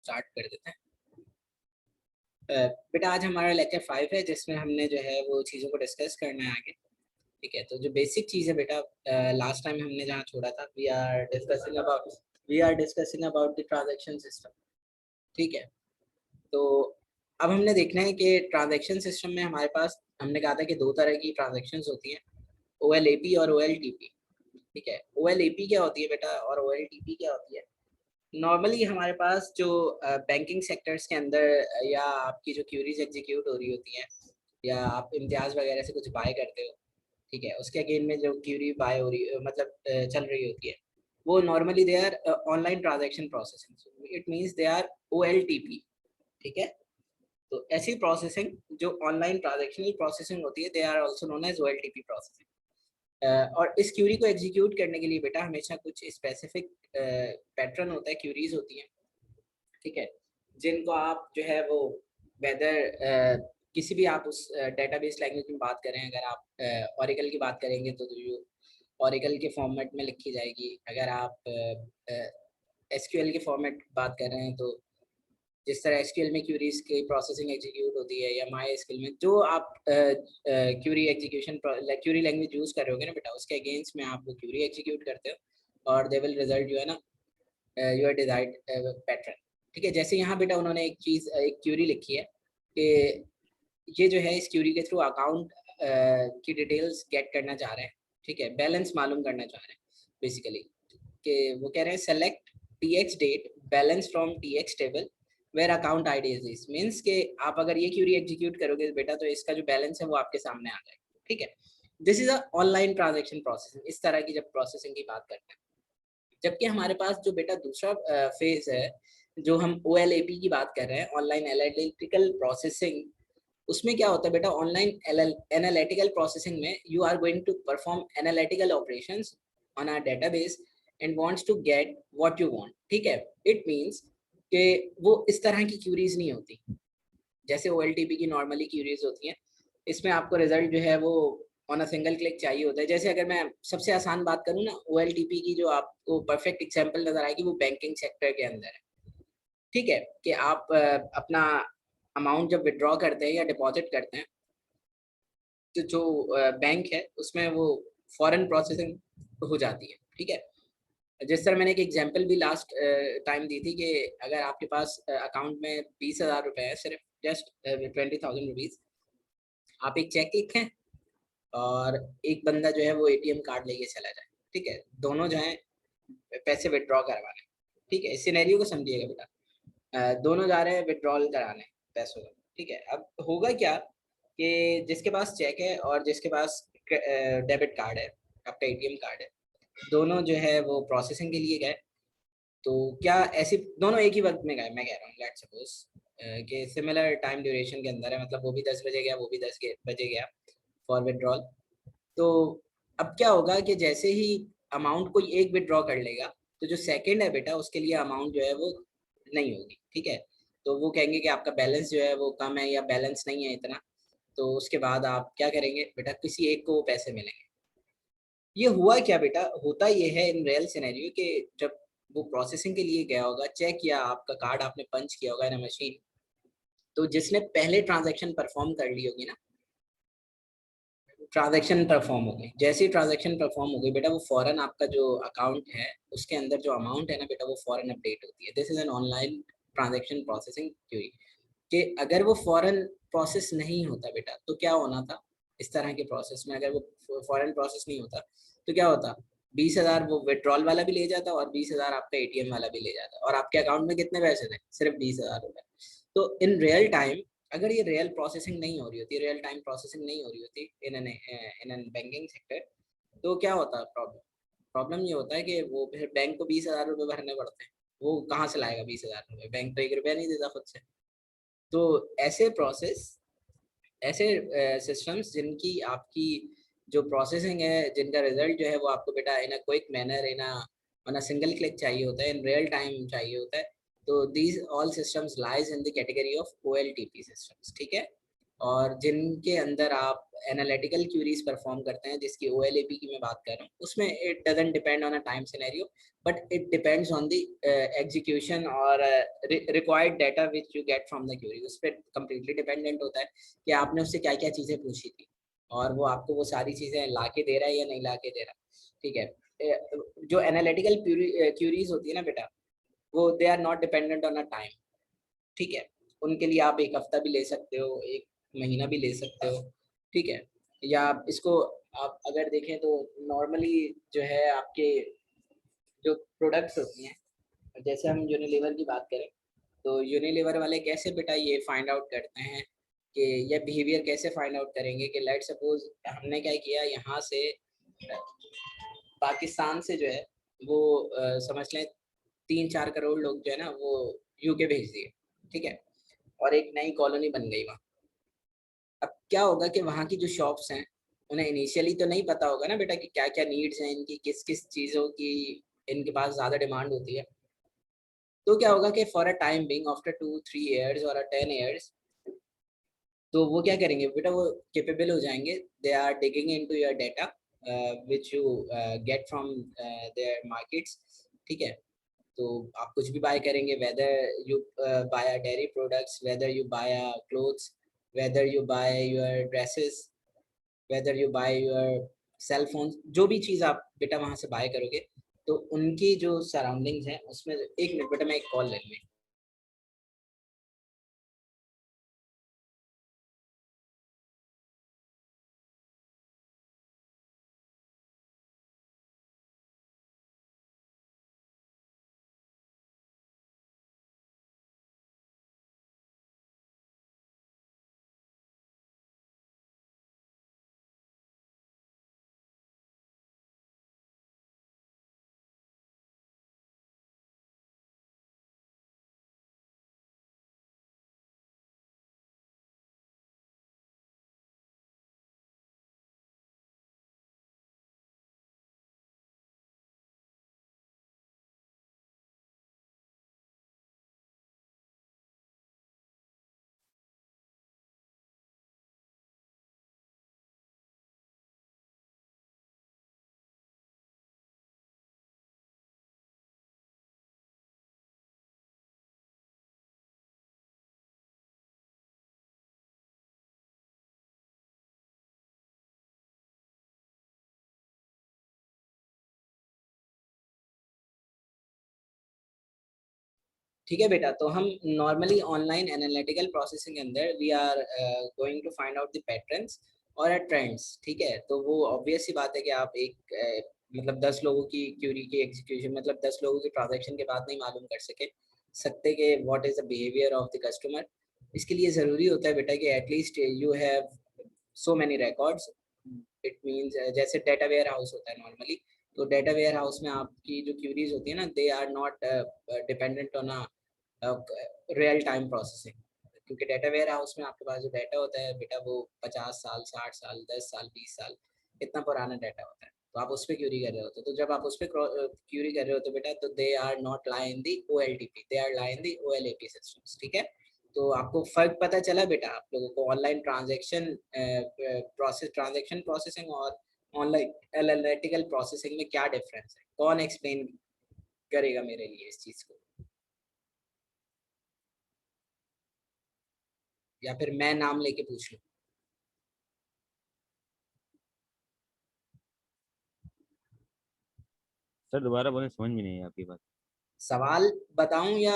Start कर देते हैं। बेटा आज हमारा लेक्चर 5 है जिसमें हमने जो है वो चीज़ों को डिस्कस करना है आगे। ठीक है, तो जो बेसिक चीज़ है बेटा, लास्ट टाइम हमने जहाँ छोड़ा था, we are discussing about the transaction system. ठीक है, तो अब हमने देखना है कि ट्रांजैक्शन सिस्टम में हमारे पास, हमने कहा था कि दो तरह की ट्रांजैक्शंस होती हैं, OLAP और OLTP। ठीक है, OLAP क्या होती है बेटा और OLTP क्या होती है? नॉर्मली हमारे पास जो बैंकिंग सेक्टर्स के अंदर या आपकी जो क्यूरीज एग्जीक्यूट हो रही होती हैं या आप इम्तियाज वगैरह से कुछ बाय करते हो, ठीक है, उसके अगेन में जो क्यूरी बाय हो रही मतलब चल रही होती है, वो normally they are online transaction processing, it means they are OLTP। ठीक है, तो ऐसी प्रोसेसिंग जो ऑनलाइन ट्रांजैक्शनल प्रोसेसिंग होती है, they are also known as OLTP processing. और इस क्यूरी को एग्जीक्यूट करने के लिए बेटा हमेशा कुछ स्पेसिफिक पैटर्न होता है, क्यूरीज होती हैं, ठीक है, जिनको आप जो है वो वेदर किसी भी आप उस डेटाबेस लैंग्वेज में बात करें, अगर आप ओरेकल की बात करेंगे तो जो ओरेकल के फॉर्मेट में लिखी जाएगी, अगर आप SQL के फॉर्मेट बात कर रहे हैं तो जिस तरह SQL में क्यूरीज की प्रोसेसिंग एग्जीक्यूट होती है, या MySQL में जो आप query execution query language use कर रहे होगे ना बेटा, उसके अगेंस्ट में आप वो क्यूरी एग्जीक्यूट करते हो और दे विल रिजल्ट जो है ना योर डिजायर्ड पैटर्न। ठीक है, जैसे यहाँ बेटा उन्होंने एक क्यूरी लिखी है कि ये जो है इस क्यूरी के थ्रू अकाउंट की डिटेल्स गेट करना चाह रहे हैं, ठीक है, बैलेंस मालूम करना चाह रहे हैं बेसिकली, कि वो कह रहे हैं select TX date balance from TX table where account ID is this, means के आप अगर ये क्यूरी एग्जीक्यूट करोगे बेटा तो इसका जो बैलेंस है वो आपके सामने आ जाएगा। ठीक है, this is a online transaction processing, इस तरह की जब प्रोसेसिंग की बात करते हैं। जबकि हमारे पास जो बेटा दूसरा फेज है, जो हम OLAP की बात कर रहे हैं, ऑनलाइन एनालिटिकल प्रोसेसिंग, उसमें क्या होता है बेटा, ऑनलाइन एनालिटिकल प्रोसेसिंग में you are going to perform analytical operations on our database and wants to get what you want. ठीक है, इट मींस कि वो इस तरह की क्यूरीज नहीं होती जैसे OLTP की नॉर्मली क्यूरीज होती हैं। इसमें आपको रिजल्ट जो है वो ऑन अ सिंगल क्लिक चाहिए होता है। जैसे अगर मैं सबसे आसान बात करूँ ना, OLTP की जो आपको परफेक्ट एग्जांपल नजर आएगी वो बैंकिंग सेक्टर के अंदर है। ठीक है, कि आप अपना अमाउंट जब विड्रॉ करते हैं या डिपॉजिट करते हैं तो जो बैंक है उसमें वो फॉरेन प्रोसेसिंग हो जाती है। ठीक है, जिस तरह मैंने एक एग्जांपल भी लास्ट टाइम दी थी कि अगर आपके पास अकाउंट में 20,000 रुपए है, सिर्फ जस्ट 20,000 रुपीज, आप एक चेक लिखें और एक बंदा जो है वो ATM कार्ड लेके चला जाए। ठीक है, दोनों जो है पैसे विड्रॉ करवाने। ठीक है, इस सिनेरियो को समझिएगा बेटा, दोनों जा रहे हैं विड्रॉल कराने पैसों का। ठीक है, अब होगा क्या कि जिसके पास चेक है और जिसके पास डेबिट कार्ड है, आपका ATM कार्ड है, दोनों जो है वो प्रोसेसिंग के लिए गए। तो क्या ऐसी दोनों एक ही वक्त में गए, मैं कह रहा हूँ लेट्स सपोज कि सिमिलर टाइम ड्यूरेशन के अंदर है, मतलब वो भी 10 बजे गया, वो भी 10 बजे गया फॉर विड्रॉल। तो अब क्या होगा कि जैसे ही अमाउंट कोई एक विड्रॉ कर लेगा तो जो सेकंड है बेटा उसके लिए अमाउंट जो है वो नहीं होगी। ठीक है, तो वो कहेंगे कि आपका बैलेंस जो है वो कम है या बैलेंस नहीं है इतना, तो उसके बाद आप क्या करेंगे बेटा, किसी एक को वो पैसे मिलेंगे। ये हुआ क्या बेटा, होता ये है इन रियल सिनेरियो कि जब वो प्रोसेसिंग के लिए गया होगा, चेक किया आपका कार्ड आपने पंच किया होगा इन मशीन, तो जिसने पहले ट्रांजैक्शन परफॉर्म कर ली होगी ना, ट्रांजैक्शन परफॉर्म हो गई, जैसे ही ट्रांजैक्शन परफॉर्म हो गई बेटा, वो फॉरन आपका जो अकाउंट है उसके अंदर जो अमाउंट है ना बेटा, वो फॉरन अपडेट होती है। This is an online transaction processing query. कि अगर वो फॉरन प्रोसेस नहीं होता बेटा तो क्या होना था, इस तरह के प्रोसेस में अगर वो फॉरन प्रोसेस नहीं होता तो क्या होता, 20,000 वो विड्रॉल वाला भी ले जाता और 20,000 आपका ATM वाला भी ले जाता, और आपके अकाउंट में कितने पैसे थे, सिर्फ 20,000 रुपए। तो इन रियल टाइम अगर ये रियल प्रोसेसिंग नहीं हो रही होती, रियल टाइम प्रोसेसिंग नहीं हो रही होती इन एन बैंकिंग सेक्टर, तो क्या होता प्रॉब्लम, प्रॉब्लम ये होता है कि वो फिर बैंक को 20,000 रुपये भरने पड़ते हैं। वो कहाँ से लाएगा 20,000 रुपये, बैंक तो 1 रुपया नहीं देता खुद से। तो ऐसे प्रोसेस, ऐसे सिस्टम्स जिनकी आपकी जो प्रोसेसिंग है, जिनका रिजल्ट जो है वो आपको बेटा in a quick manner, in a single click चाहिए होता है, इन रियल टाइम चाहिए होता है, तो these all systems lies in the category of OLTP systems. ठीक है, और जिनके अंदर आप एनालिटिकल क्यूरीज परफॉर्म करते हैं, जिसकी OLAP की मैं बात कर रहा हूँ, उसमें it doesn't depend on a time scenario, but it depends on the execution और required data which you get from the query. उस पर कम्प्लीटली डिपेंडेंट होता है कि आपने उससे क्या क्या चीज़ें पूछी थी और वो आपको वो सारी चीज़ें ला के दे रहा है या नहीं ला के दे रहा। ठीक है, जो एनालिटिकल क्यूरीज होती है ना बेटा, वो they are not dependent on a time. ठीक है, उनके लिए आप 1 हफ्ता भी ले सकते हो, 1 महीना भी ले सकते हो। ठीक है, या इसको आप अगर देखें तो नॉर्मली जो है आपके जो प्रोडक्ट्स होती हैं, जैसे हम यूनिलीवर की बात करें तो यूनिलीवर वाले कैसे बेटा ये फाइंड आउट करते हैं कि ये बिहेवियर कैसे फाइंड आउट करेंगे कि लेट सपोज हमने क्या किया, यहाँ से पाकिस्तान से जो है वो समझ लें 3-4 करोड़ लोग जो है ना वो यूके भेज दिए। ठीक है, और एक नई कॉलोनी बन गई वहाँ। अब क्या होगा कि वहाँ की जो शॉप्स हैं उन्हें इनिशियली तो नहीं पता होगा ना बेटा कि क्या क्या नीड्स हैं इनकी, किस किस चीज़ों की इनके पास ज़्यादा डिमांड होती है। तो क्या होगा कि for a time being after 2-3 years और 10 ईयर्स, तो वो क्या करेंगे बेटा, वो कैपेबल हो जाएंगे, they are digging into your data which you get from there markets. ठीक है, तो आप कुछ भी बाय करेंगे, whether you buy dairy products, whether you buy clothes, whether you buy your dresses, whether you buy your cell phone, जो भी चीज़ आप बेटा वहाँ से बाय करोगे, तो उनकी जो सराउंडिंग्स हैं उसमें। 1 मिनट बेटा, मैं एक कॉल ले लूँ। ठीक है बेटा, तो हम नॉर्मली ऑनलाइन एनालिटिकल प्रोसेसिंग के अंदर we are going to find out the patterns और ट्रेंड्स। ठीक है, तो वो ऑब्वियस सी बात है कि आप एक मतलब 10 लोगों की क्यूरी की एग्जीक्यूशन, मतलब 10 लोगों की ट्रांजैक्शन के बाद नहीं मालूम कर सकते कि what is the behaviour of the customer. इसके लिए ज़रूरी होता है बेटा कि at least you have so many records. It means जैसे डेटा वेयर हाउस होता है नॉर्मली, तो डेटा वेयर हाउस में आपकी जो क्यूरीज होती है ना, they are not dependent on real time processing, क्योंकि डेटा वेयर हाउस में आपके पास जो डाटा होता है बेटा वो 50 साल, 60 साल, 10 साल, 20 साल इतना पुराना डाटा होता है, तो आप उस पर क्यूरी कर रहे होते हो। तो जब आप उस पर क्यूरी कर रहे हो तो बेटा, तो they are not lie in the OLTP, they are lie in the OLAP systems. ठीक है, तो आपको फर्क पता चला बेटा आप लोगों को ऑनलाइन ट्रांजेक्शन प्रोसेसिंग और ऑनलाइन एनालिटिकल प्रोसेसिंग में क्या डिफरेंस है? कौन एक्सप्लेन करेगा मेरे लिए इस चीज़ को, या फिर मैं नाम लेके पूछ लूं? सर दोबारा बोले, समझ में नहीं आई आपकी बात। सवाल बताऊं या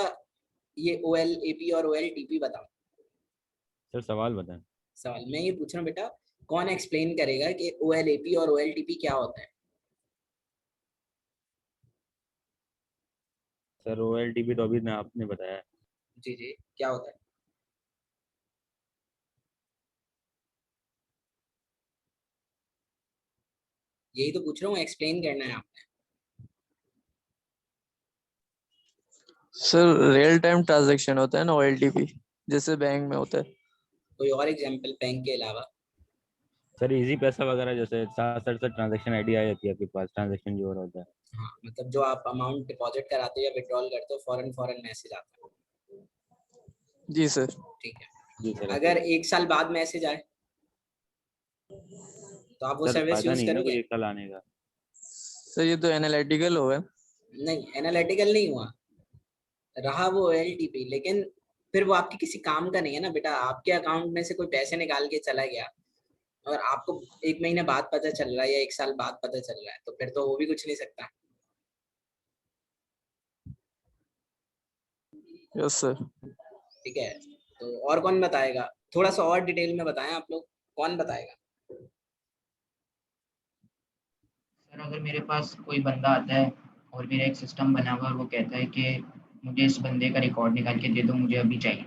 ये OLAP और OLTP बताऊं? सर सवाल बताएं। सवाल मैं ये पूछ रहा हूँ बेटा, कौन एक्सप्लेन करेगा कि OLAP और OLTP क्या होता है? सर OLTP तो अभी ना आपने बताया है। जी जी, क्या होता है? यही तो पूछ रहा हूँ, एक्सप्लेन करना है आपने। सर रियल टाइम ट्रांजैक्शन होता है ना, OLTP, जैसे बैंक में होता है। कोई और एग्जांपल बैंक के अलावा? सर इजी पैसा वगैरह, जैसे साथ साथ ट्रांजेक्शन आईडी आ जाती है आपके पास, ट्रांजेक्शन जो हो रहा होता है। हाँ, मतलब जो आप अमाउंट डिपॉजिट कराते हो या विड्रॉल करते हो, फॉरन फॉरन मैसेज आता है। जी सर। ठीक है, जी सर। अगर 1 साल बाद मैसेज आए तो आप वो सर सर्विस फायदा यूज नहीं है ना कोई करोगे? 1 साल आने का। सर ये तो एनालिटिकल होगा। नहीं, एनालिटिकल नहीं हुआ, रहा वो OLTP, लेकिन फिर वो आपके किसी काम का नहीं है ना बेटा। आपके अकाउंट में से कोई पैसे निकाल के चला गया और आपको 1 महीने बाद पता चल रहा है या 1 साल बाद पता चल रहा है, तो फिर तो वो भी कुछ नहीं सकता। Yes sir. ठीक है, तो और कौन बताएगा? थोड़ा सा और डिटेल में बताएं आप लोग, कौन बताएगा? सर अगर मेरे पास कोई बंदा आता है और मेरा एक सिस्टम बना हुआ है और वो कहता है कि मुझे इस बंदे का रिकॉर्ड निकाल के दे दो, मुझे अभी चाहिए,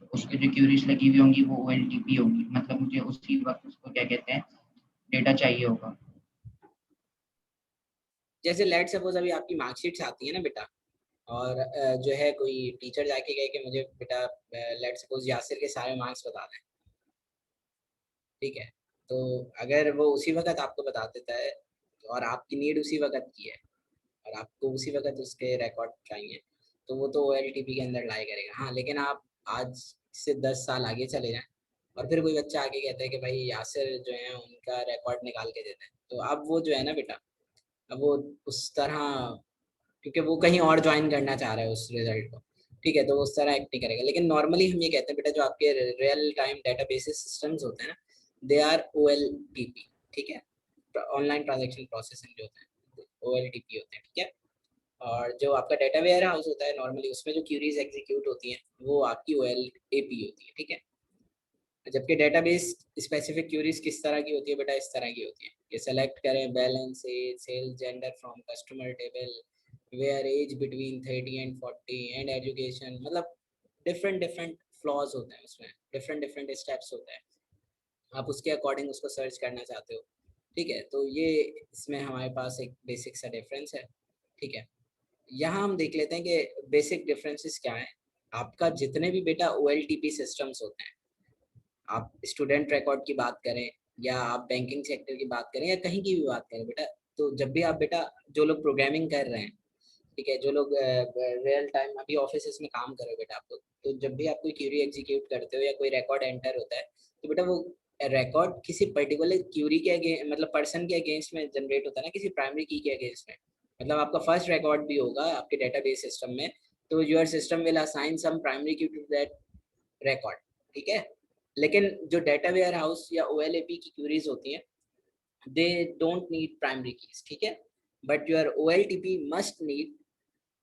तो उस पे जो क्यूरीज लगी हुई होंगी वो OLTP होगी, मतलब मुझे उसी वक्त उसको क्या कहते हैं, डेटा चाहिए होगा। जैसे लेट सपोज अभी आपकी मार्कशीट्स आती है ना बेटा, और जो है कोई टीचर जाके कहे कि मुझे बेटा लेट सपोज यासिर के सारे मार्क्स बता दें, ठीक है, तो अगर वो उसी वक्त आपको बता देता है और आपकी नीड उसी वक्त की है और आपको उसी वक्त उसके रिकॉर्ड चाहिए, तो वो तो OLTP के अंदर लाई करेगा। हाँ, लेकिन आप आज से 10 साल आगे चले जाएं और फिर कोई बच्चा आके कहता है कि भाई यासिर जो है उनका रिकॉर्ड निकाल के देते हैं, तो अब वो जो है ना बेटा, अब वो उस तरह, क्योंकि वो कहीं और ज्वाइन करना चाह रहा है उस रिजल्ट को, ठीक है, तो वो उस तरह एक्ट नहीं करेगा। लेकिन नॉर्मली हम ये कहते हैं बेटा, जो आपके रियल टाइम डेटाबेसेस सिस्टम्स होते हैं ना, दे आर OLTP, ठीक है, ऑनलाइन ट्रांजेक्शन प्रोसेसिंग जो होते हैं OLTP होते हैं, ठीक है। और जो आपका डेटा वेयर हाउस होता है नॉर्मली, उसमें जो क्यूरीज एग्जीक्यूट होती हैं वो आपकी OLAP होती है, ठीक है। जबकि डेटाबेस स्पेसिफिक क्यूरीज किस तरह की होती है बेटा? इस तरह की होती है कि सेलेक्ट करें balance, age, sales, gender from customer table, where age between 30 and 40 and education, मतलब डिफरेंट डिफरेंट फ्लॉज होते हैं उसमें, डिफरेंट डिफरेंट स्टेप्स होते हैं, आप उसके अकॉर्डिंग उसको सर्च करना चाहते हो, ठीक है। तो ये इसमें हमारे पास एक बेसिक सा डिफरेंस है, ठीक है। यहाँ हम देख लेते हैं कि बेसिक डिफरेंसेस क्या है। आपका जितने भी बेटा OLTP सिस्टम्स होते हैं, आप स्टूडेंट रिकॉर्ड की बात करें या आप बैंकिंग सेक्टर की बात करें या कहीं की भी बात करें बेटा, तो जब भी आप बेटा, जो लोग प्रोग्रामिंग कर रहे हैं, ठीक है, जो लोग रियल टाइम अभी ऑफिस में काम कर रहे हो बेटा आप लोग, तो जब भी आप कोई क्यूरी एग्जीक्यूट करते हो या कोई रिकॉर्ड एंटर होता है, तो बेटा वो रिकॉर्ड किसी पर्टिकुलर क्यूरी के मतलब पर्सन के अगेंस्ट में जनरेट होता है ना, किसी प्राइमरी की के अगेंस्ट में। मतलब आपका फर्स्ट रिकॉर्ड भी होगा आपके डेटाबेस सिस्टम में, तो your system will assign some primary key to that record, ठीक है। लेकिन जो डेटा वेयर हाउस या OLAP की क्यूरीज होती हैं, they don't need primary keys, ठीक है, but your OLTP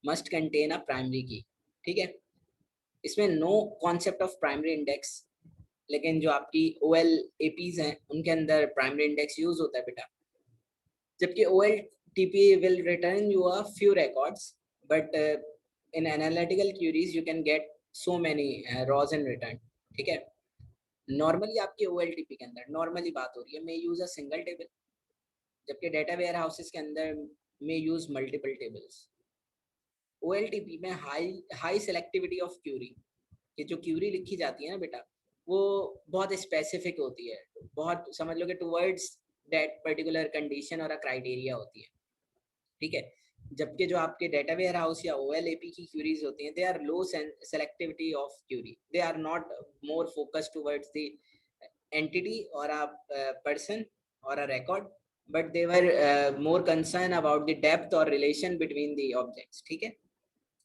must contain a primary key, ठीक है। इसमें no concept of primary index, लेकिन जो आपकी OLAPs हैं उनके अंदर प्राइमरी इंडेक्स यूज होता है बेटा। जबकि OLTP will return you a few records, but in analytical queries you can get so many rows in return, ठीक है। नॉर्मली आपके OLTP के अंदर नॉर्मली बात हो रही है, मैं यूज अ सिंगल टेबल, जबकि डेटा वेयर हाउसेस के अंदर में यूज मल्टीपल टेबल्स। OLTP में हाई सेलेक्टिविटी ऑफ क्यूरी, कि जो क्यूरी लिखी जाती है ना बेटा, वो बहुत स्पेसिफिक होती है, बहुत समझ लो कि टुवर्ड्स दैट पर्टिकुलर कंडीशन और अ क्राइटेरिया होती है, ठीक है। जबकि जो आपके डेटा वेयर हाउस या OLAP की क्यूरीज होती हैं, they are low selectivity of query, they are not more focused towards the entity or a person or a record, but they were more concerned about the depth or relation between the objects, ठीक है।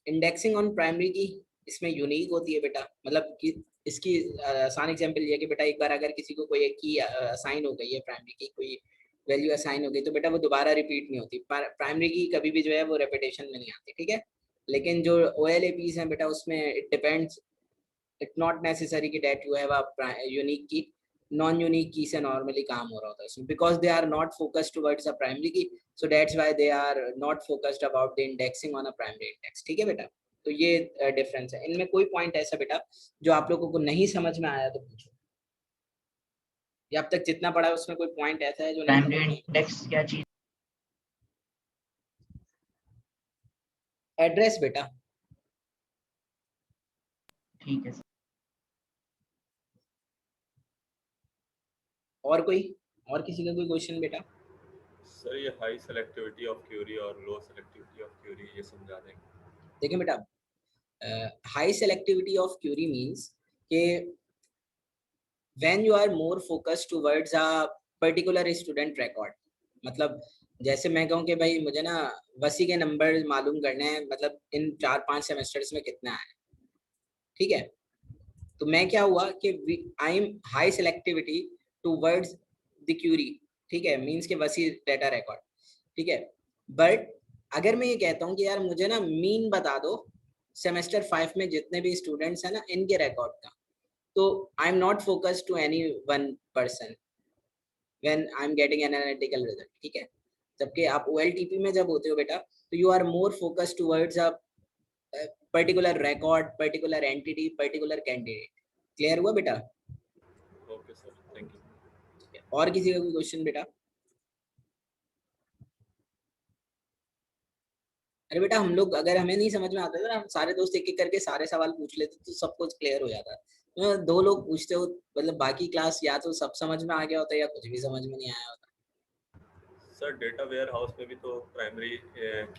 Indexing on primary की इसमें unique होती है बेटा, मतलब कि इसकी आसान एग्जांपल ये है कि बेटा एक बार अगर किसी को कोई एक की असाइन हो गई है, प्राइमरी की कोई वैल्यू असाइन हो गई, तो बेटा वो दोबारा रिपीट नहीं होती। प्राइमरी की कभी भी जो है वो रेपिटेशन में नहीं आती, ठीक है। लेकिन जो OLAPs हैं बेटा, उसमें it depends, it not necessary कि that you have a unique key, non unique key से नॉर्मली काम हो रहा होता है इसमें, because they are not focused towards a primary key, so that's why they are not focused about the indexing on a primary index, ठीक है बेटा। तो ये डिफरेंस है इनमें। कोई पॉइंट ऐसा बेटा जो आप लोगों को नहीं समझ में आया तो पूछो, या अब तक जितना पढ़ा है उसमें कोई पॉइंट ऐसा है जो नहीं समझ प्राइमरी में? इंडेक्स क्या चीज? एड्रेस बेटा। ठीक है सर। और कोई, और किसी का कोई क्वेश्चन बेटा? सर ये हाई सेलेक्टिविटी ऑफ क्यूरी और लो सेलेक्टिविटी ऑफ क्यूरी ये समझा देंगे? देखिए बेटा, high selectivity of query means कि when you are more focused towards a particular student record, मतलब जैसे मैं कहूँ कि भाई मुझे ना वसी के नंबर मालूम करने हैं, मतलब इन 4-5 सेमेस्टर्स में कितना है, ठीक है। तो मैं क्या हुआ कि I am high selectivity towards the query, ठीक है, मींस के वसी डेटा रिकॉर्ड, ठीक है। बट अगर मैं ये कहता हूँ कि यार मुझे ना मीन बता दो सेमेस्टर 5 में जितने भी स्टूडेंट्स हैं ना इनके रिकॉर्ड का, तो I am not focused to any one person when I am getting an analytical result, ठीक है। जबकि आप OLTP में जब होते हो बेटा, तो you are more focused towards a particular record, particular entity, particular candidate. Clear हुआ बेटा? Okay sir, thank you. और किसी का कोई क्वेश्चन बेटा? अरे बेटा हम लोग, अगर हमें नहीं समझ में आता था ना, हम सारे दोस्त एक एक करके सारे सवाल पूछ लेते तो सब कुछ क्लियर हो जाता। तो 2 लोग पूछते हो, मतलब बाकी क्लास या तो सब समझ में आ गया होता या कुछ भी समझ में नहीं आया होता। सर डेटा वेयर हाउस में भी तो प्राइमरी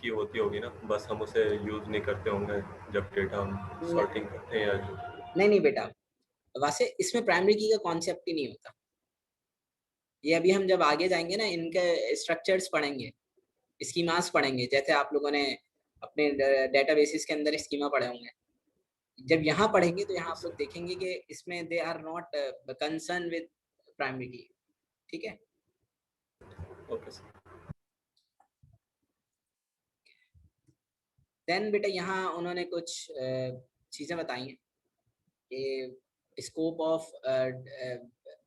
की होती होगी ना, बस हम उसे यूज नहीं करते होंगे जब डेटा हम सॉर्टिंग करते हैं या जो। नहीं बेटा, वैसे इसमें प्राइमरी की का कॉन्सेप्ट ही नहीं होता। ये अभी हम जब आगे जाएंगे ना, इनके स्ट्रक्चर्स पढ़ेंगे, स्कीमास पढ़ेंगे, जैसे आप लोगों ने अपने डेटाबेसिस के अंदर स्कीमा पढ़े होंगे। जब यहाँ पढ़ेंगे तो यहाँ आप लोग देखेंगे कि इसमें they are not concern with primary key, ठीक है। Okay sir. देन बेटा यहाँ उन्होंने कुछ चीजें बताई हैं कि स्कोप ऑफ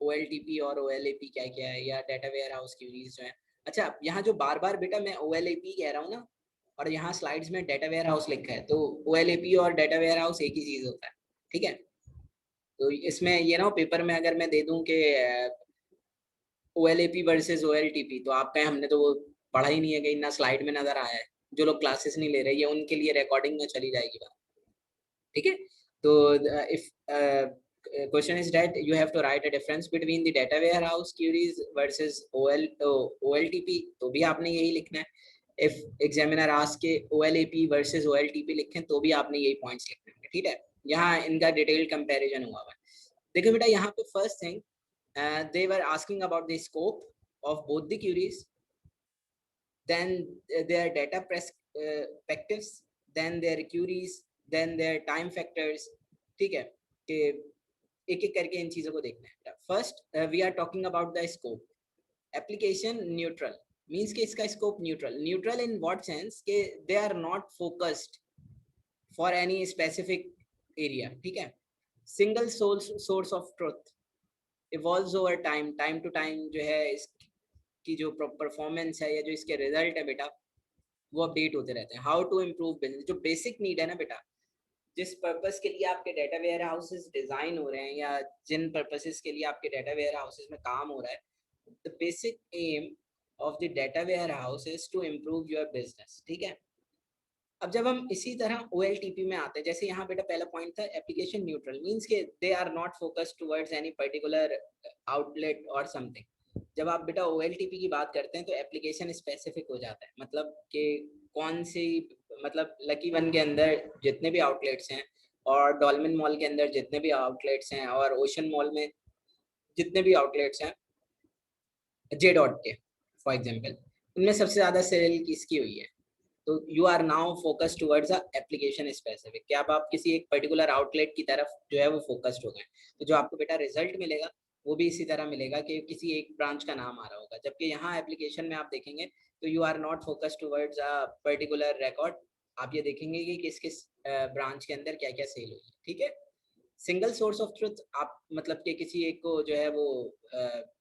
OLTP और OLAP क्या क्या है, या डेटा वेयर हाउस क्यूरीज जो है। अच्छा, यहाँ जो बार बार बेटा मैं OLAP कह रहा हूँ ना, और यहाँ स्लाइड्स में डेटा वेयर हाउस लिखा है, तो OLAP और डेटा वेयर हाउस एक ही चीज होता है, ठीक है। तो इसमें ये ना पेपर में अगर मैं दे दूं कि OLAP वर्सेस OLTP, तो आप कहें हमने तो वो पढ़ा ही नहीं है, कहीं ना स्लाइड में नजर आया है। जो लोग क्लासेस नहीं ले रहे, ये उनके लिए रिकॉर्डिंग में चली जाएगी बात, ठीक है। तो if question is that you have to write a difference between the data warehouse queries versus OLTP, तो भी आपने यही लिखना है। if examiner ask के OLAP versus OLTP लिखें तो भी आपने यही points लिखने हैं, ठीक है। यहाँ इनका डिटेल कंपैरिजन हुआ है। देखो बेटा यहाँ पे first thing, they were asking about the scope of both the queries, then their data perspectives, then their queries, then their time factors, ठीक है, कि एक एक करके इन चीजों को देखना है। First we are talking about the scope. Application neutral means कि इसका scope neutral in what sense कि they are not focused for any specific area, ठीक है। Single source of truth evolves over time, time to time जो है इसकी जो performance है या जो इसके रिजल्ट है बेटा, वो अपडेट होते रहते हैं। हाउ टू इम्प्रूव बिजनेस, जो बेसिक नीड है ना बेटा, जिस पर्पस के लिए आपके डेटा वेयर हाउसेस डिजाइन हो रहे हैं या जिन पर्पसेस के लिए आपके डेटा वेयर हाउसेस में काम हो रहा है, the basic aim of the data warehouse is to improve your business, ठीक है। अब जब हम इसी तरह OLTP में आते हैं, जैसे यहाँ बेटा पहला पॉइंट था एप्लीकेशन न्यूट्रल, मींस के they are not focused towards any particular outlet और समथिंग। जब आप बेटा OLTP की बात करते हैं तो एप्लीकेशन स्पेसिफिक हो जाता है, मतलब कि कौन सी, मतलब लकी वन के अंदर जितने भी आउटलेट्स हैं, और डॉल्मेन मॉल के अंदर जितने भी आउटलेट्स हैं, और ओशन मॉल में जितने भी आउटलेट्स हैं, J.Dot के फॉर एग्जांपल, उनमें सबसे ज्यादा सेल किसकी हुई है। तो you are now focused towards a application specific, कि अब आप किसी एक पर्टिकुलर आउटलेट की तरफ जो है वो फोकस्ड हो गए। तो जो आपको बेटा रिजल्ट मिलेगा वो भी इसी तरह मिलेगा कि किसी एक ब्रांच का नाम आ रहा होगा। जबकि यहाँ एप्लीकेशन में आप देखेंगे तो you are not focused towards a particular record, आप ये देखेंगे कि किस किस ब्रांच के अंदर क्या क्या सेल हुई है, ठीक है। सिंगल सोर्स ऑफ ट्रुथ, आप मतलब कि किसी एक को जो है वो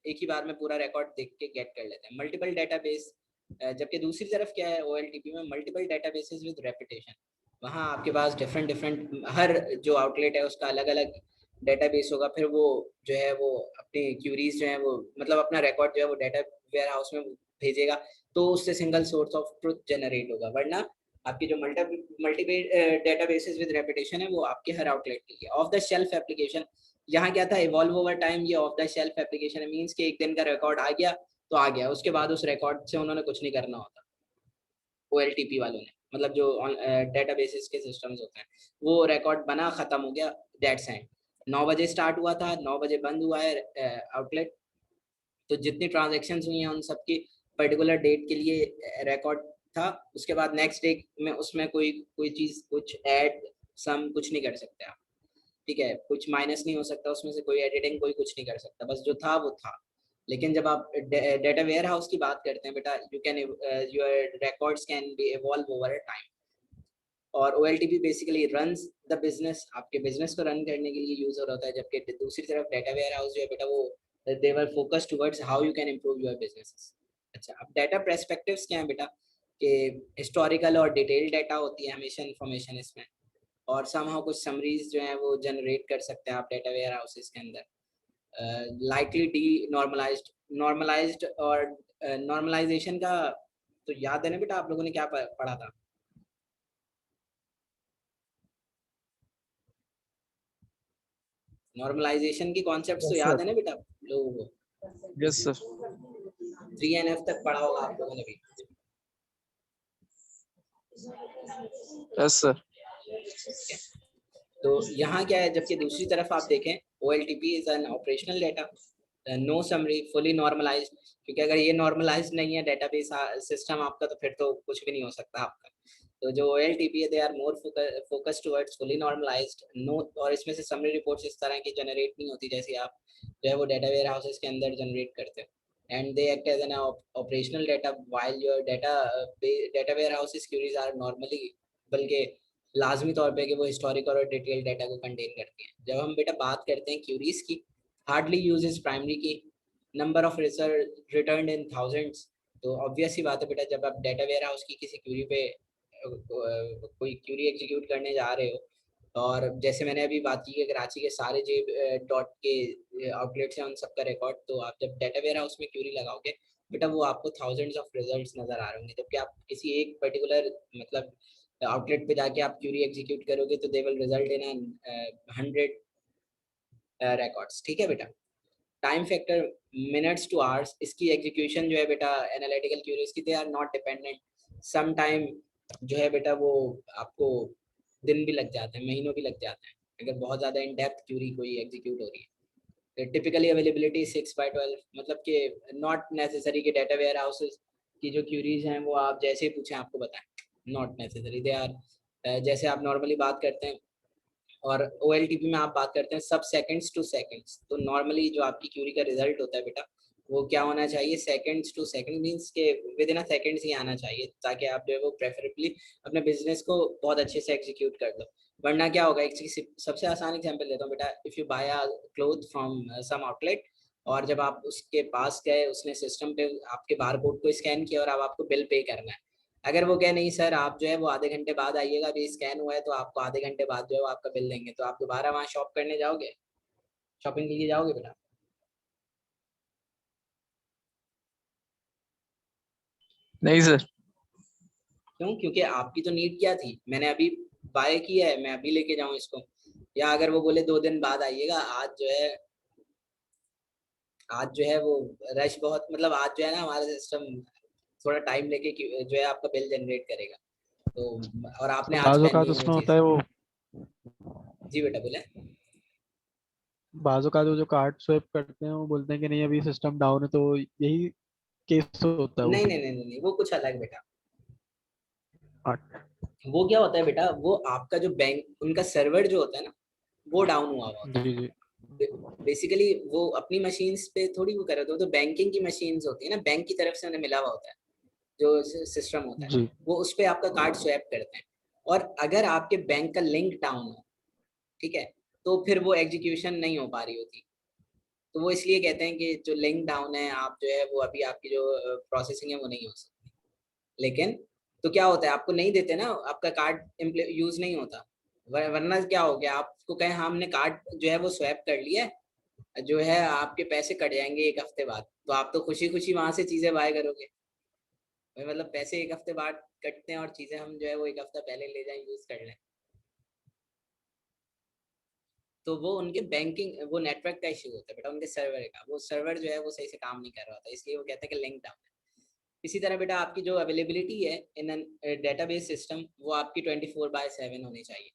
एक ही बार में पूरा रिकॉर्ड देख के गेट कर लेते हैं। मल्टीपल डेटाबेस, जबकि दूसरी तरफ क्या है OLTP में, मल्टीपल डेटाबेसेस विद रेपुटेशन, वहाँ आपके पास डिफरेंट हर जो आउटलेट है उसका अलग अलग डेटाबेस होगा, फिर वो जो है वो अपनी क्यूरीज जो है वो मतलब अपना रिकॉर्ड जो है वो डेटा वेयर हाउस में भेजेगा, तो उससे single source of truth generate होगा। वरना आपकी जो मल्टीपल डेटाबेसेस विद रेपुटेशन है वो आपके हर आउटलेट के लिए। ऑफ द शेल्फ एप्लीकेशन, यहाँ क्या था, इवॉल्व ओवर टाइम, ये of the shelf application means कि एक दिन का रिकॉर्ड आ गया तो आ गया, उसके बाद उस रिकॉर्ड से उन्होंने कुछ नहीं करना होता OLTP वालों ने, मतलब जो डेटाबेसेस के सिस्टम्स होते हैं, वो रिकॉर्ड बना खत्म हो गया, दैट्स एंड। 9 बजे स्टार्ट हुआ था, 9 बजे बंद हुआ है आउटलेट, तो जितनी ट्रांजैक्शंस हुई हैं उन सबकी पर्टिकुलर डेट के लिए रिकॉर्ड था। उसके बाद नेक्स्ट डे में उसमें कोई चीज़ कुछ ऐड सम कुछ नहीं कर सकते आप, ठीक है, कुछ माइनस नहीं हो सकता उसमें से, कोई एडिटिंग कोई कुछ नहीं कर सकता, बस जो था वो था। लेकिन जब आप डेटा वेयर हाउस की बात करते हैं बेटा, you can your records can be evolve over a time. और OLTP basically runs the business, आपके बिजनेस को रन करने के लिए यूज हो रहा है, जबकि दूसरी तरफ डेटा वेयर हाउस जो है बेटा वो they were focus towards how you can improve your business. अच्छा, अब डाटा पर्सपेक्टिव्स क्या है बेटा, कि हिस्टोरिकल और डिटेल डाटा होती है हमेशा इंफॉर्मेशन इसमें, और समहाउ कुछ समरीज जो है वो जनरेट कर सकते हैं आप डाटा वेयर हाउसेस के अंदर। लाइकली डी नॉर्मलाइज्ड और नॉर्मलाइजेशन का तो याद है ना बेटा, आप लोगों ने क्या पढ़ा था? नॉर्मलाइजेशन की कॉन्सेप्ट्स तो यस याद सर। है ना बेटा लोगों को? Yes sir. 3NF तक पढ़ा होगा आप लोगों ने भी। Yes sir. तो यहाँ क्या है, जबकि दूसरी तरफ आप देखें OLTP is an operational data, no summary, fully normalised, क्योंकि अगर ये नॉर्मलाइज्ड नहीं है डेटाबेस सिस्टम आपका, तो फिर तो कुछ भी नहीं हो सकता आपका। तो जो OLTP है they are more focus towards fully normalised, no, और इसमें से समरी रिपोर्ट्स इस तरह की जनरेट नहीं होती जैसे आप जो है वो डाटा वेयर हाउसेस के अंदर जनरेट करते हो, and they act as an operational data while your data warehouses queries are normally, बल्कि लाजमी तौर पे कि वो हिस्टोरिकल और डिटेल डाटा को कंटेन करती हैं। जब हम बेटा बात करते हैं क्यूरीज की, हार्डली यूजेस प्राइमरी की, number of research return in thousands, तो ऑब्वियस ही बात है बेटा, जब आप डाटा वेयर हाउस की किसी क्यूरी पे कोई क्यूरी एग्जीक्यूट करने जा रहे हो, और जैसे मैंने अभी बात की कि कराची के सारे जेब डॉट के आउटलेट्स हैं उन सबका रिकॉर्ड, तो आप जब डाटा वेयर हाउस में क्यूरी लगाओगे बेटा वो आपको थाउजेंड्स ऑफ रिजल्ट्स नजर आ रहे होंगे, जबकि आप किसी एक पर्टिकुलर मतलब आउटलेट पे जाके आप क्यूरी एग्जीक्यूट करोगे तो they will result in 100 records, ठीक है बेटा। Time factor minutes to hours, इसकी एग्जीक्यूशन जो है बेटा एनालिटिकल क्यूरीज की, they are not dependent, some time जो है बेटा वो आपको दिन भी लग जाते हैं, महीनों भी लग जाते हैं अगर बहुत ज़्यादा इन डेप्थ क्यूरी कोई एग्जीक्यूट हो रही है। टिपिकली अवेलेबिलिटी 6/12, मतलब कि नॉट नेसेसरी कि डाटा वेयर हाउसेस की जो क्यूरीज हैं वो आप जैसे ही पूछें आपको बताएं, नॉट नेसेसरी, दे आर जैसे आप नॉर्मली बात करते हैं, और OLTP में आप बात करते हैं सब सेकंड्स टू सेकंड्स, तो नॉर्मली जो आपकी क्यूरी का रिजल्ट होता है बेटा वो क्या होना चाहिए, सेकंड्स टू सेकंड, मींस के विद इन अ सेकंड्स ही आना चाहिए, ताकि आप जो है वो प्रेफरेबली अपने बिजनेस को बहुत अच्छे से एग्जीक्यूट कर दो। वरना क्या होगा, एक चीज सबसे आसान एग्जांपल देता हूँ बेटा, if you buy a cloth from some outlet, और जब आप उसके पास गए, उसने सिस्टम पे आपके बारकोड को स्कैन किया और अब आपको बिल पे करना है, अगर वो कहे नहीं सर आप जो है वो आधे घंटे बाद आइएगा, अभी स्कैन हुआ है तो आपको आधे घंटे बाद जो है वो आपका बिल देंगे, तो आप दोबारा वहाँ शॉप करने जाओगे, शॉपिंग के लिए जाओगे बेटा? नहीं सर। क्यों? क्योंकि आपकी तो नीड क्या थी, मैंने अभी बाय किया है, मैं अभी लेके जाऊँ इसको, या अगर वो बोले 2 दिन बाद आइएगा, आज जो है वो रश बहुत, मतलब आज जो है ना हमारा सिस्टम थोड़ा टाइम लेके जो है आपका बिल जनरेट करेगा, तो और आपने तो आज बाज़ करनी औक़ात है वो उसमें होता चीज़। है वो, जी बेटा बोले। बाज़ औक़ात वो जो कार्ड स्वैप करते हैं वो बोलते हैं कि नहीं अभी सिस्टम डाउन है, तो यही केस होता है वो। नहीं नहीं नहीं नहीं नहीं, वो कुछ अलग बेटा। अच्छा। वो क्या होता है बेटा, वो आपका जो बैंक उनका सर्वर जो होता है ना वो डाउन हुआ होता जी जी। है, बेसिकली वो अपनी मशीन्स पे थोड़ी वो कर रहे होते हैं, तो बैंकिंग की मशीन्स होती है ना, बैंक की तरफ से उन्हें मिला हुआ होता है जो सिस्टम होता है, जी वो उस पर आपका कार्ड स्वैप करते हैं, और अगर आपके बैंक का लिंक डाउन हो, ठीक है, तो फिर वो एग्जीक्यूशन नहीं हो पा रही होती, तो वो इसलिए कहते हैं कि जो लिंक डाउन है, आप जो है वो अभी आपकी जो प्रोसेसिंग है वो नहीं हो सकती। लेकिन तो क्या होता है, आपको नहीं देते ना, आपका कार्ड यूज नहीं होता, वरना क्या हो गया, आपको कहें हाँ, हमने कार्ड जो है वो स्वैप कर लिया है, जो है आपके पैसे कट जाएंगे 1 हफ्ते बाद, तो आप तो खुशी खुशी वहां से चीजें बाय करोगे भाई, मतलब पैसे 1 हफ्ते बाद कटते हैं और चीजें हम जो है वो 1 हफ्ता पहले ले जाएं, यूज कर लें, तो वो उनके बैंकिंग वो नेटवर्क का इश्यू होता है बेटा, उनके सर्वर का, वो सर्वर जो है वो सही से काम नहीं कर रहा होता, इसलिए वो कहते हैं कि लिंक डाउन है। इसी तरह बेटा आपकी जो अवेलेबिलिटी है इन डेटाबेस सिस्टम वो आपकी 24/7 होनी चाहिए,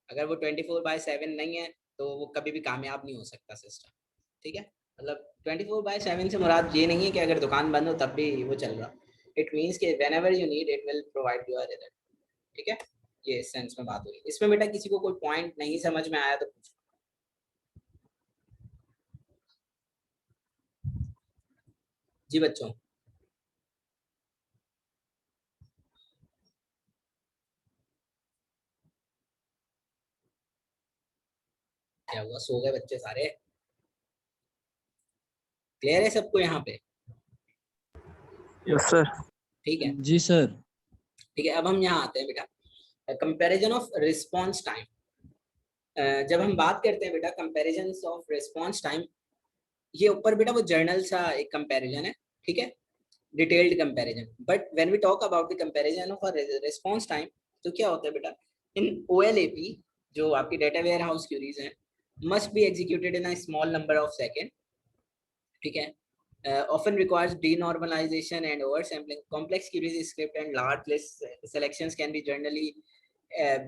अगर वो 24/7 नहीं है तो वो कभी भी कामयाब नहीं हो सकता सिस्टम, ठीक है। मतलब 24/7 से मुराद ये नहीं है कि अगर दुकान बंद हो तब भी वो चल रहा, इट मीन्स कि whenever you need it will provide you result, ठीक है। ये इस सेंस में बात हुई। इसमें बेटा किसी को कोई पॉइंट नहीं समझ में आया तो पूछ। जी बच्चों, क्या हुआ, सो गए बच्चे सारे? क्लियर है सबको यहाँ पे? Yes sir. ठीक है, जी सर। ठीक है। अब हम यहाँ आते हैं बेटा, कंपैरिजन ऑफ रिस्पांस टाइम। जब हम बात करते हैं बेटा कंपैरिजन ऑफ रिस्पांस टाइम, ये ऊपर बेटा वो जर्नल सा एक कंपैरिजन है, ठीक है, detailed comparison. But when we talk about the comparison of response time, तो क्या होता है बेटा, इन OLAP जो आपकी डेटा वेयर हाउस क्यूरीज हैं, must be executed in a small number of second, ठीक है। Often requires denormalization and oversampling. Complex queries script and large list selections can be generally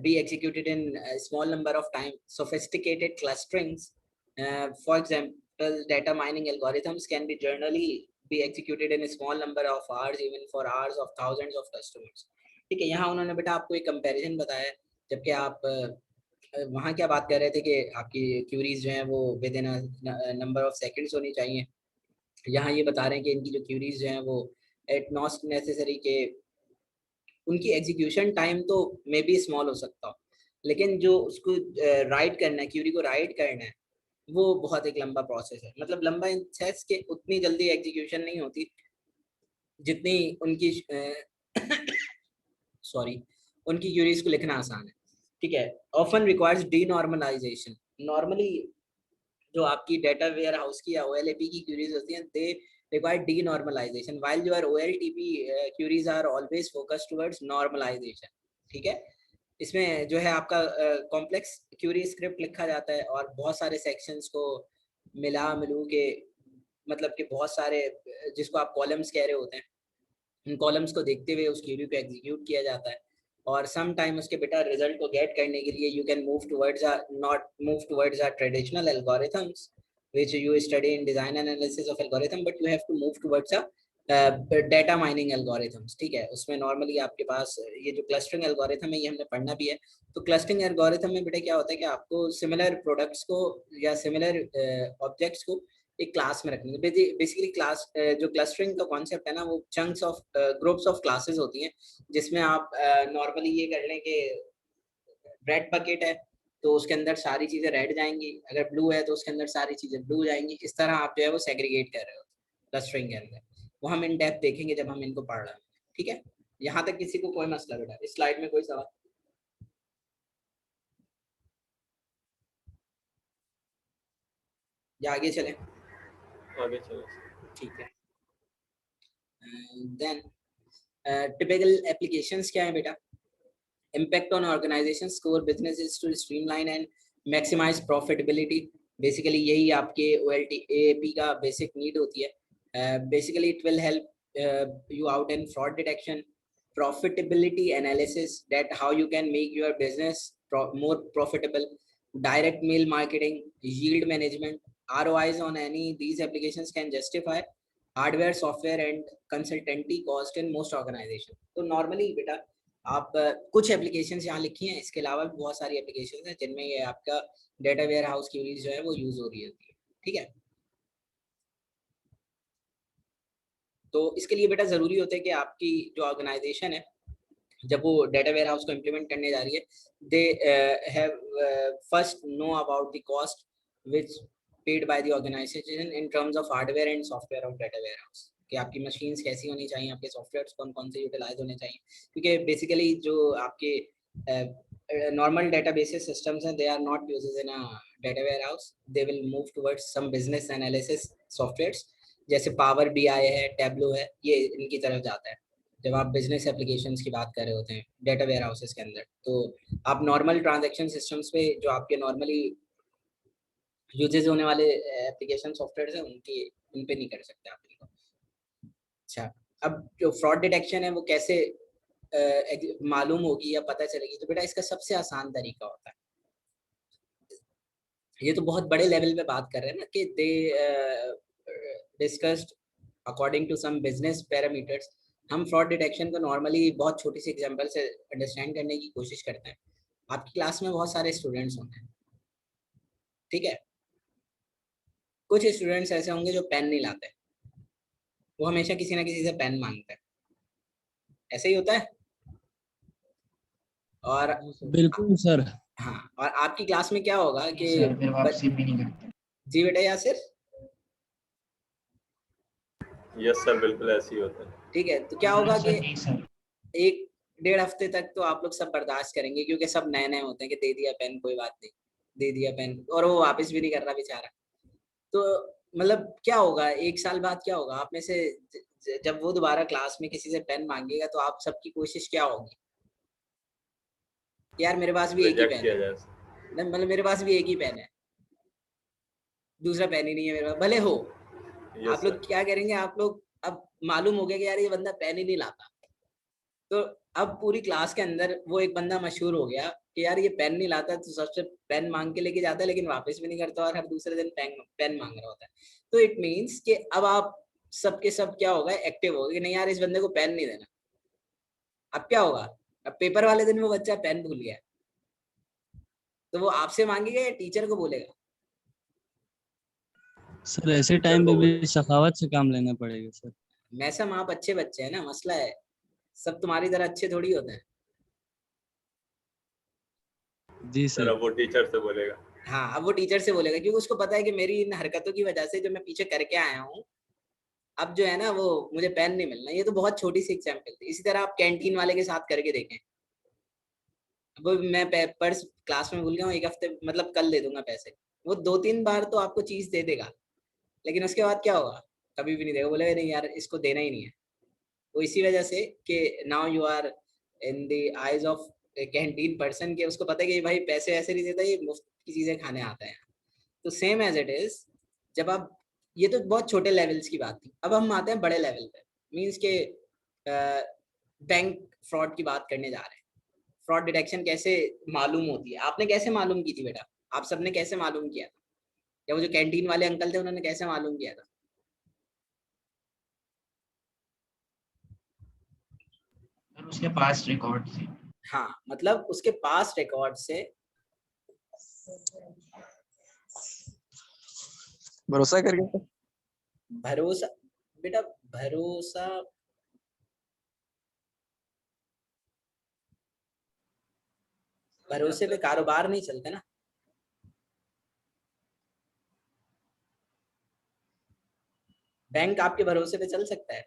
be executed in a small number of time. Sophisticated clusterings, for example, data mining algorithms can be generally be executed in a small number of hours, even for hours of thousands of customers. ठीक है, यहाँ उन्होंने बेटा आपको एक comparison बताया, जबकि आप वहाँ क्या बात कर रहे थे कि आपकी क्यूरीज जो हैं वो with in number of seconds होनी चाहिए। यहाँ ये बता रहे हैं कि इनकी जो क्यूरीज जो हैं वो इट नॉट नेसेसरी के उनकी एग्जीक्यूशन टाइम तो मे बी स्मॉल हो सकता हो, लेकिन जो उसको राइट करना है, क्यूरी को राइट करना है, वो बहुत एक लंबा प्रोसेस है। मतलब लंबा इन सेंस के उतनी जल्दी एग्जीक्यूशन नहीं होती जितनी उनकी सॉरी उनकी क्यूरीज को लिखना आसान है, ठीक है। Often requires denormalisation. नॉर्मली जो आपकी डेटा वेयर हाउस की या OLAP की क्यूरीज होती हैं, दे require denormalization while your OLTP queries are always focused towards normalization, ठीक है। इसमें जो है आपका कॉम्प्लेक्स क्यूरी स्क्रिप्ट लिखा जाता है और बहुत सारे सेक्शंस को मिलू के, मतलब कि बहुत सारे जिसको आप कॉलम्स कह रहे होते हैं, उन कॉलम्स को देखते हुए उस क्यूरी को एग्जीक्यूट किया जाता है। और सम टाइम उसके बेटा रिजल्ट को गेट करने के लिए you can move towards a traditional algorithms which you study in design analysis of algorithm, but you have to move towards a data mining algorithms, ठीक है। उसमें नॉर्मली आपके पास ये जो क्लस्टरिंग एल्गोरिथम है ये हमने पढ़ना भी है। तो क्लस्टरिंग एल्गोरिथम में बेटा क्या होता है कि आपको सिमिलर प्रोडक्ट्स को या सिमिलर ऑब्जेक्ट्स को एक क्लास में रखनी है। बेसिकली क्लास जो क्लस्टरिंग का कॉन्सेप्ट है ना, वो chunks of groups of classes होती हैं, जिसमें आप नॉर्मली ये कर लें कि रेड बकेट है तो उसके अंदर सारी चीजें रेड जाएंगी, अगर ब्लू है तो उसके अंदर सारी चीजें ब्लू जाएंगी। इस तरह आप जो है वो सेग्रीगेट कर रहे हो क्लस्टरिंग के अंदर। वो हम इन डेप्थ देखेंगे जब हम इनको पढ़ रहे हैं, ठीक है। यहाँ तक किसी को कोई मसला बेटा? इस स्लाइड में कोई सवाल? या आगे चले? आगे चलो। ठीक है। देन टिपिकल एप्लीकेशंस क्या है बेटा? impact on organizations core businesses to streamline and maximize profitability. Basically यही आपके OLAP का बेसिक नीड होती है। Basically it will help you out in fraud detection, profitability analysis, that how you can make your business more profitable, direct mail marketing, yield management. ROIs on any these applications can justify hardware, software and consultancy cost in most organization. तो normally बेटा आप कुछ applications यहाँ लिखी हैं, इसके अलावा भी बहुत सारी एप्लीकेशंस हैं जिनमें ये आपका डेटा वेयर हाउस क्यूरीज जो है वो यूज हो रही होती है, ठीक है। तो इसके लिए बेटा जरूरी होता है कि आपकी जो ऑर्गेनाइजेशन है जब वो डेटा वेयर हाउस को इम्प्लीमेंट करने जा रही है, they have first know about the cost which paid by the organisation in terms of hardware and software of data warehouse, कि आपकी मशीन्स कैसी होनी चाहिए, आपके सॉफ्टवेयर्स कौन कौन से यूटिलाइज होने चाहिए। क्योंकि बेसिकली जो आपके नॉर्मल डेटाबेसेस सिस्टम्स हैं, they are not uses in a data warehouse, they will move towards some business analysis softwares, जैसे पावर BI है, टैब्लो है, ये इनकी तरफ जाता है जब आप बिजनेस एप्लीकेशंस की बात कर रहे होते हैं डेटा वेयर हाउसेस के अंदर। तो आप नॉर्मल ट्रांजैक्शन सिस्टम्स पे जो आपके नॉर्मली यूजेस होने वाले एप्लीकेशन सॉफ्टवेयर हैं उन पे नहीं कर सकते आप इनको। अच्छा, अब जो फ्रॉड डिटेक्शन है वो कैसे मालूम होगी या पता चलेगी? तो बेटा इसका सबसे आसान तरीका होता है, ये तो बहुत बड़े लेवल पे बात कर रहे हैं ना कि they discussed according to some business parameters. हम फ्रॉड डिटेक्शन को नॉर्मली बहुत छोटी सी एग्जांपल से अंडरस्टैंड करने की कोशिश करते हैं। आपकी क्लास में बहुत सारे स्टूडेंट्स होंगे, ठीक है, कुछ स्टूडेंट्स ऐसे होंगे जो पेन नहीं लाते, वो हमेशा किसी ना किसी से पेन मांगते हैं, ऐसे ही होता है। और बिल्कुल सर। हाँ, और आपकी क्लास में क्या होगा कि सर फिर वापसी भी नहीं करते। जी बेटा यासिर, यस सर, बिल्कुल ऐसे ही होता है। ठीक है, तो क्या होगा सर, कि जी सर। 1-1.5 हफ्ते तक तो आप लोग सब बर्दाश्त करेंगे क्योंकि सब नए नए होते हैं कि दे दिया पेन, कोई बात नहीं, दे दिया पेन, और वो वापस भी नहीं कर रहा बेचारा। तो मतलब क्या होगा, 1 साल बाद क्या होगा, आप में से जब वो दोबारा क्लास में किसी से पेन मांगेगा तो आप सबकी कोशिश क्या होगी, यार मेरे पास भी एक ही रिजेक्ट पेन किया है, जाए सर। मतलब मेरे पास भी एक ही पेन है, दूसरा पेन ही नहीं है मेरे पास, भले हो। यस आप लोग सर। क्या करेंगे, आप लोग अब मालूम हो गया कि यार ये बंदा पेन ही नहीं लाता, तो अब पूरी क्लास के अंदर वो एक बंदा मशहूर हो गया कि यार ये पेन नहीं लाता, तो सबसे पेन मांग के लेके जाता है लेकिन वापस भी नहीं करता और हर दूसरे दिन पेन मांग रहा होता है। तो इट मीन्स कि अब आप सबके सब क्या होगा, एक्टिव होगा कि नहीं यार इस बंदे को पेन नहीं देना। अब क्या होगा, अब पेपर वाले दिन वो बच्चा पेन भूल गया, तो वो आपसे मांगेगा या टीचर को बोलेगा? सर ऐसे टीचर टाइम को पे भी बोलेगा। सखावत से काम लेना पड़ेगा सर। मैसम आप अच्छे बच्चे हैं ना, मसला है सब तुम्हारी तरह अच्छे थोड़ी होते हैं। जी सर सर। अब वो टीचर से बोलेगा। हाँ, अब वो टीचर से बोलेगा क्योंकि उसको पता है कि मेरी इन हरकतों की वजह से जो मैं पीछे करके आया हूँ, अब जो है ना वो मुझे पेन नहीं मिलना। ये तो बहुत छोटी सी एग्जाम्पल थी। इसी तरह आप कैंटीन वाले के साथ करके देखें। अब मैं पर्स क्लास में भूल गया हूँ, 1 हफ्ते मतलब कल दे दूंगा पैसे, वो 2-3 बार तो आपको चीज दे देगा, लेकिन उसके बाद क्या होगा, कभी भी नहीं देगा, बोलेगा नहीं यार इसको देना ही नहीं है। वो इसी वजह से कि now you are in the eyes of canteen person, के उसको पता है कि ये भाई पैसे ऐसे नहीं देता, ये मुफ्त की चीजें खाने आता है। तो सेम एज इट इज, जब आप, ये तो बहुत छोटे लेवल्स की बात थी, अब हम आते हैं बड़े लेवल पे, मींस के बैंक फ्रॉड की बात करने जा रहे हैं। फ्रॉड डिटेक्शन कैसे मालूम होती है, आपने कैसे मालूम की थी बेटा, आप सबने कैसे मालूम किया था, या वो जो कैंटीन वाले अंकल थे उन्होंने कैसे मालूम किया था? सर उसके पास रिकॉर्ड थे। हाँ, मतलब उसके पास रिकॉर्ड से भरोसा करके। भरोसा, बेटा भरोसा, भरोसे पे कारोबार नहीं चलते ना। बैंक आपके भरोसे पे चल सकता है।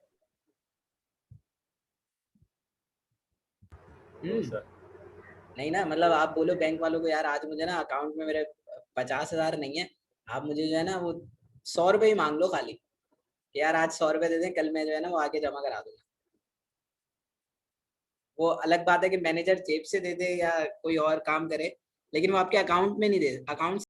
No sir. नहीं ना, मतलब आप बोलो बैंक वालों को यार आज मुझे ना अकाउंट में मेरे 50,000 नहीं है, आप मुझे जो है ना वो 100 रुपए ही मांग लो खाली, यार आज 100 रुपए दे दें, कल मैं जो है ना वो आगे जमा करा दूंगा। वो अलग बात है कि मैनेजर जेब से दे दे या कोई और काम करे, लेकिन वो आपके अकाउंट में नहीं दे, अकाउंट